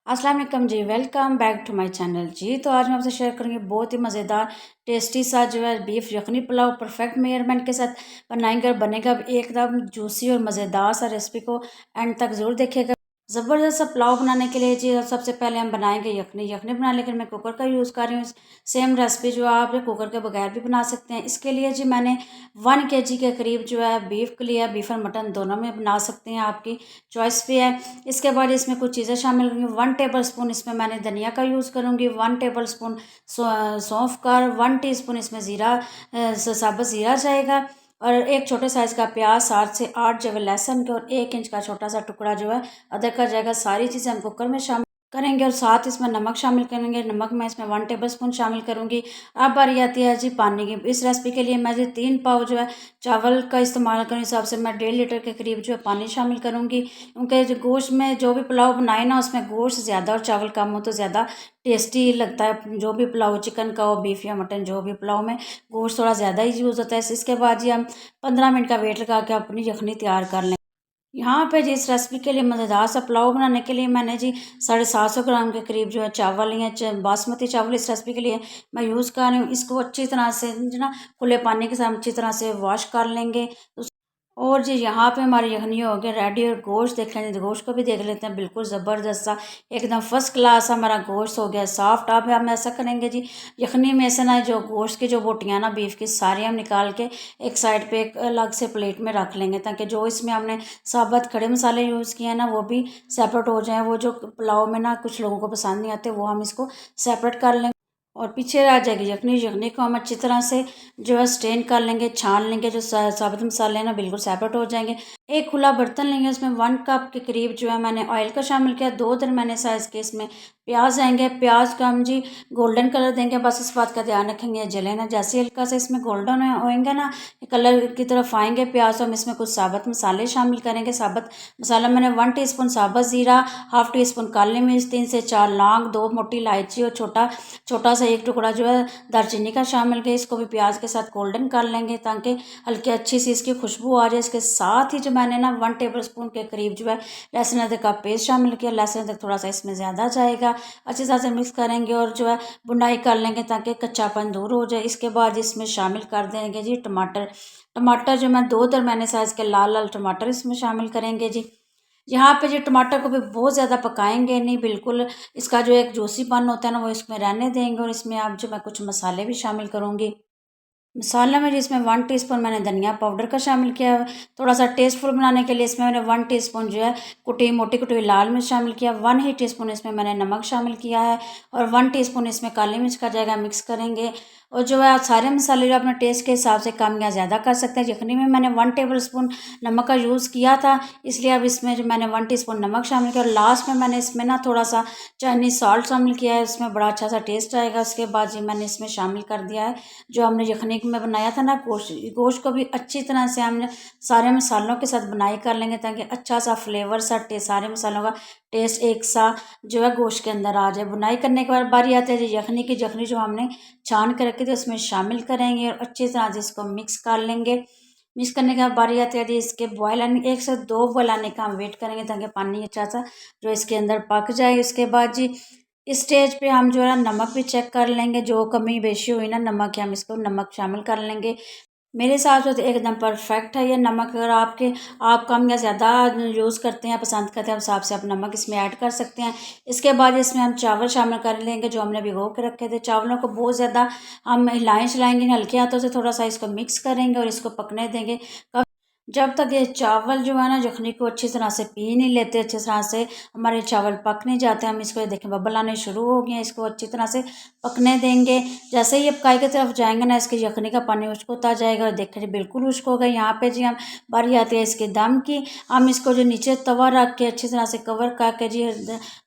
अस्सलाम वालेकुम जी। Welcome back to my channel जी। तो आज मैं आपसे शेयर करूंगी बहुत ही मज़ेदार टेस्टी सा जो है बीफ यखनी पुलाव परफेक्ट मेजरमेंट के साथ बनाएंगे और बनेगा एकदम जूसी और मज़ेदार सा। रेसिपी को एंड तक ज़रूर देखिएगा। ज़बरदस्त सा पुलाव बनाने के लिए जी सबसे पहले हम बनाएंगे यखनी। यखनी बनाने के लिए मैं कुकर का यूज़ कर रही हूँ। सेम रेसिपी जो आप कुकर के बगैर भी बना सकते हैं। इसके लिए जी मैंने 1 kg के करीब जो है बीफ के लिए, बीफ और मटन दोनों में बना सकते हैं, आपकी चॉइस भी है। इसके बाद इसमें कुछ चीज़ें शामिल करूँगी। 1 टेबल स्पून इसमें मैंने धनिया का यूज़ करूँगी, 1 टेबल स्पून सौंफ का, 1 टीस्पून इसमें ज़ीरा, साबुत ज़ीरा जाएगा, और एक छोटे साइज़ का प्याज, 7 से 8 जवे लहसुन के, और 1 इंच का छोटा सा टुकड़ा जो है अदरक का जाएगा। सारी चीज़ें हम कुकर में शामिल करेंगे और साथ इसमें नमक शामिल करेंगे। नमक मैं इसमें 1 टेबल स्पून शामिल करूँगी। अब बारी आती है जी पानी की। इस रेसिपी के लिए मैं जी 3 पाव जो है चावल का इस्तेमाल करूँ, हिसाब से मैं 1.5 लीटर के करीब जो है पानी शामिल करूँगी। क्योंकि जो गोश्त में जो भी पुलाव बनाए ना, उसमें गोश्त ज़्यादा और चावल कम हो तो ज़्यादा टेस्टी लगता है। जो भी पुलाव, चिकन का हो, बीफ या मटन, जो भी पुलाव में गोश्त थोड़ा ज़्यादा ही यूज़ होता है। इसके बाद जी हम 15 मिनट का वेट लगा के अपनी यखनी तैयार कर लें। यहाँ पे जी इस रेसिपी के लिए मज़ेदार सा पुलाव बनाने के लिए मैंने जी 750 ग्राम के करीब जो है चावल या बासमती चावल इस रेसिपी के लिए मैं यूज़ कर रही हूँ। इसको अच्छी तरह से जो ना खुले पानी के साथ अच्छी तरह से वॉश कर लेंगे। और जी यहाँ पे हमारी यखनी हो गया रेडी, और गोश्त देख लेंगे, गोश्त को भी देख लेते हैं। बिल्कुल ज़बरदस्त सा एकदम फर्स्ट क्लास हमारा गोश्त हो गया सॉफ्ट। अब हम ऐसा करेंगे जी, यखनी में से ना जो गोश्त की जो बोटियाँ ना बीफ की, सारी हम निकाल के एक साइड पे एक अलग से प्लेट में रख लेंगे, ताकि जो इसमें हमने साबुत खड़े मसाले यूज़ किए हैं ना, वो भी सेपरेट हो जाएँ। वो जो पुलाव में ना कुछ लोगों को पसंद नहीं आते, वो हम इसको सेपरेट कर लेंगे। और पीछे रह जाएगी यखनी। यखनी को हम अच्छी तरह से जो है स्ट्रेन कर लेंगे, छान लेंगे। जो साबुत मसाले हैं ना, बिल्कुल सेपरेट हो जाएंगे। एक खुला बर्तन लेंगे, उसमें 1 कप के करीब जो है मैंने ऑयल का शामिल किया। 2 दरमियाने साइज़ के इसमें प्याज आएंगे। प्याज का हम जी गोल्डन कलर देंगे, बस इस बात का ध्यान रखेंगे जले ना। जैसे हल्का सा इसमें गोल्डन होएंगे ना, कलर की तरफ आएंगे प्याज, तो हम इसमें कुछ साबुत मसाले शामिल करेंगे। साबुत मसाला मैंने 1 टीस्पून साबुत ज़ीरा, हाफ टी स्पून काली मिर्च, 3 से 4 लौंग, 2 मोटी इलायची, और छोटा छोटा सा एक टुकड़ा जो है दालचीनी का शामिल किया। इसको भी प्याज के साथ गोल्डन कर लेंगे, ताकि हल्की अच्छी सी इसकी खुशबू आ जाए। इसके साथ ही जो मैंने ना 1 टेबल स्पून के करीब जो है लहसुन अदरक का पेस्ट शामिल किया। लहसुन अदरक थोड़ा सा इसमें ज़्यादा जाएगा। अच्छी तरह से मिक्स करेंगे और जो है बुनाई कर लेंगे, ताकि कच्चापन दूर हो जाए। इसके बाद इसमें शामिल कर देंगे जी टमाटर। टमाटर जो मैं 2 दरमियाने साइज़ के लाल लाल टमाटर इसमें शामिल करेंगे जी। यहाँ पे जो टमाटर को भी बहुत ज़्यादा पकाएंगे नहीं, बिल्कुल इसका जो एक जूसीपन होता है ना, वो इसमें रहने देंगे। और इसमें अब जो मैं कुछ मसाले भी शामिल करूँगी। मसाला में जिसमें 1 टीस्पून मैंने धनिया पाउडर का शामिल किया है। थोड़ा सा टेस्टफुल बनाने के लिए इसमें मैंने 1 टीस्पून जो है मोटी कुटी लाल मिर्च शामिल किया। 1 ही टीस्पून इसमें मैंने नमक शामिल किया है, और 1 टीस्पून इसमें काली मिर्च का जाएगा। मिक्स करेंगे, और जो है सारे मसाले जो अपने टेस्ट के हिसाब से कम या ज़्यादा कर सकते हैं। यखनी में मैंने 1 टेबल स्पून नमक का यूज़ किया था, इसलिए अब इसमें जो मैंने 1 टीस्पून नमक शामिल किया। और लास्ट में मैंने इसमें ना थोड़ा सा चाइनीज़ सॉल्ट शामिल किया है, इसमें बड़ा अच्छा सा टेस्ट आएगा। उसके बाद जी मैंने इसमें शामिल कर दिया है जो हमने यखनी में बनाया था ना गोश्त। गोश्त को भी अच्छी तरह से हमने सारे मसालों के साथ बनाई कर लेंगे, ताकि अच्छा सा फ्लेवर सा सारे मसालों का टेस्ट एक सा जो है गोश्त के अंदर आ जाए। बुनाई करने के बाद बारी आती है यखनी की। यखनी जो हमने छान के रखी थी उसमें शामिल करेंगे और अच्छी तरह से इसको मिक्स कर लेंगे। मिक्स करने के बाद बारी आती है इसके बॉयल आने, 1 से 2 बॉयल आने का हम वेट करेंगे, ताकि पानी अच्छा सा जो इसके अंदर पक जाए। उसके बाद जी इस स्टेज पे हम जो है नमक भी चेक कर लेंगे। जो कमी बेशी हुई ना नमक की, हम इसको नमक शामिल कर लेंगे। मेरे हिसाब से तो एकदम परफेक्ट है ये नमक। अगर आप कम या ज़्यादा यूज़ करते हैं, पसंद करते हैं, उस हिसाब से आप नमक इसमें ऐड कर सकते हैं। इसके बाद इसमें हम चावल शामिल कर लेंगे जो हमने भिगो के रखे थे। चावलों को बहुत ज़्यादा हम हिलाएं चलाएंगे, हल्के हाथों से थोड़ा सा इसको मिक्स करेंगे और इसको पकने देंगे। जब तक ये चावल जो है ना यखनी को अच्छी तरह से पी नहीं लेते, अच्छी तरह से हमारे चावल पक नहीं जाते, हम इसको देखें बबल आने शुरू हो गए हैं, इसको अच्छी तरह से पकने देंगे। जैसे ही ये पकाई की तरफ जाएंगे ना, इसके यखनी का पानी उश्क होता जाएगा, और देखें जी बिल्कुल उश्क हो गया। यहाँ पे जी हम बारी आती है इसके दम की। हम इसको जो नीचे तवा रख के अच्छी तरह से कवर करके जी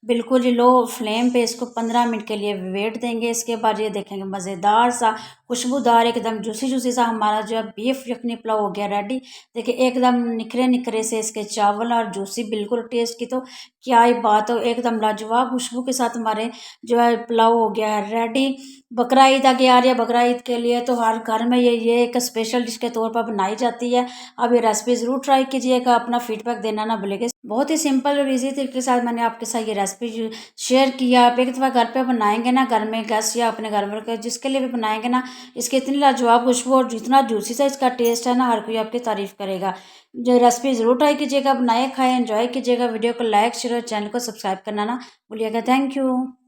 बिल्कुल जी लो फ्लेम पे इसको 15 मिनट के लिए वेट देंगे। इसके बाद ये देखेंगे मज़ेदार सा खुशबूदार एकदम जूसी जूसी सा हमारा जो है बीफ यखनी पुलाव हो गया रेडी। देखिए एकदम निखरे निखरे से इसके चावल और जूसी बिल्कुल टेस्ट की तो क्या ही बात हो। एकदम लाजवाब खुशबू के साथ हमारे जो है पुलाव हो गया है रेडी। बकरा ईद आगे आ रही है, बकरा ईद के लिए तो हर घर में ये एक स्पेशल डिश के तौर पर बनाई जाती है। अब ये रेसिपी ज़रूर ट्राई कीजिएगा, अपना फीडबैक देना ना भूलिएगा। बहुत ही सिंपल और इजी तरीके के साथ मैंने आपके साथ ये रेसिपी शेयर किया। आप एक दफ़ा घर पे बनाएंगे ना, घर में गेस्ट या अपने घर में जिसके लिए भी बनाएंगे ना, इसकी इतनी लाजवाब खुशबू और जितना जूसी सा इसका टेस्ट है ना, हर कोई आपकी तारीफ़ करेगा। जो रेसिपी ज़रूर ट्राई कीजिएगा, बनाए खाएं, एंजॉय कीजिएगा। वीडियो को लाइक शेयर और चैनल को सब्सक्राइब करना ना भूलिएगा। Thank you.